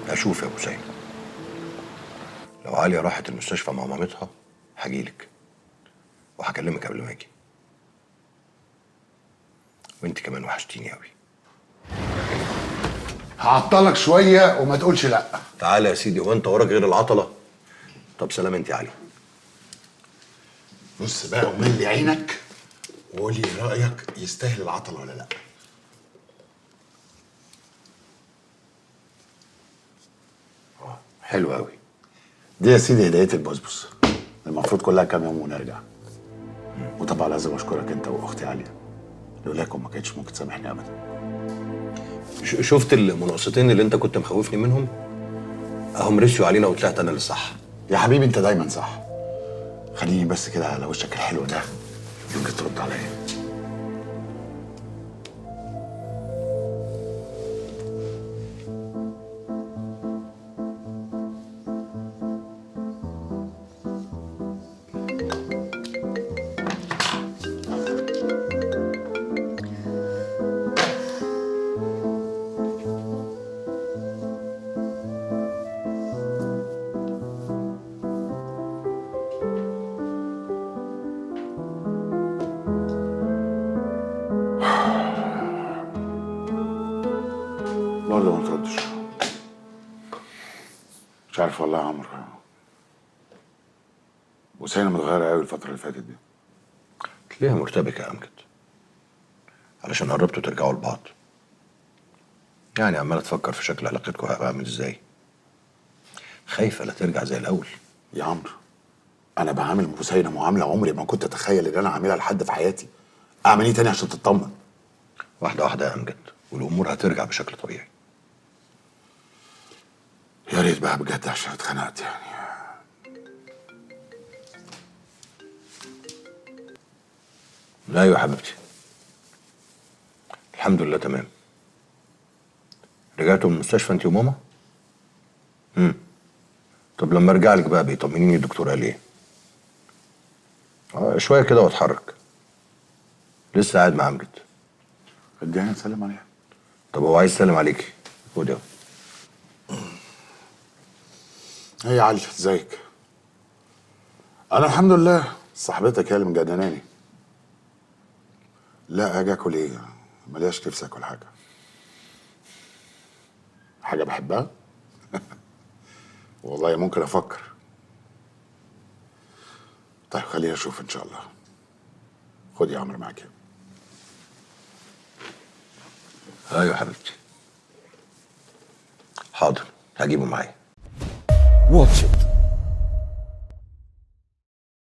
اشوف يا ابو سيد، لو عاليه راحت المستشفى مع مامتها هجيلك وهكلمك قبل ما اجي. وانت كمان وحشتيني قوي. هعطلك شويه وما تقولش لا. تعالى يا سيدي، وانت وراك غير العطله؟ طب سلام انت يا علي. بص بقى وملي عينك وقول لي ايه رايك، يستاهل العطله ولا لا؟ حلو قوي. دي يا سيدي هدايه البسبس، المفروض كلها كام يوم ونرجع. وطبعا لازم اشكرك انت واختي عاليه، لولاكم ما كانتش ممكن تسامحني ابدا. شفت المناقصتين اللي انت كنت مخوفني منهم؟ اهم رسيوا علينا وطلعت انا اللي صح. يا حبيبي انت دايما صح. خليني بس كده على وشك الحلو ده يمكن ترد عليا. برضه ما تردش. مش عارف والله يا عمرو، وسينا متغيرة قوي الفترة اللي فاتت دي. تلاقيها مرتبكه يا امجد، علشان قربتوا ترجعوا لبعض. يعني عماله تفكر في شكل علاقتكم هيبقى عامل ازاي. خايفه لا ترجع زي الاول. يا عمرو أنا بعامل بوسينة معاملة عمري ما كنت أتخيل إن أنا أعملها لحد في حياتي. أعمل إيه تاني عشان تطمن؟ واحده واحده يا امجد، والامور هترجع بشكل طبيعي. يا ريت بقى بجد عشان اتخنقت يعني. لا ايوه يا حبيبتي، الحمد لله تمام. رجعتوا من المستشفى انت وماما؟ طب لما ارجع لك بقى بيطمنيني الدكتور قال ايه؟ شويه كده واتحرك. لسه قاعد مع امجد. اديها نسلم عليها. طب هو عايز يسلم عليكي. خد اهو. هي علي ازيك؟ أنا الحمد لله، صاحبتك هي اللي مجنناني. لا أجي آكل إيه؟ ملياش نفسي آكل حاجة. حاجة بحبها؟ والله ممكن أفكر. طيب خليني أشوف إن شاء الله. خد يا عمرو معاك. ايوه يا حبيبتي، حاضر هجيبه معايا. واتش إت.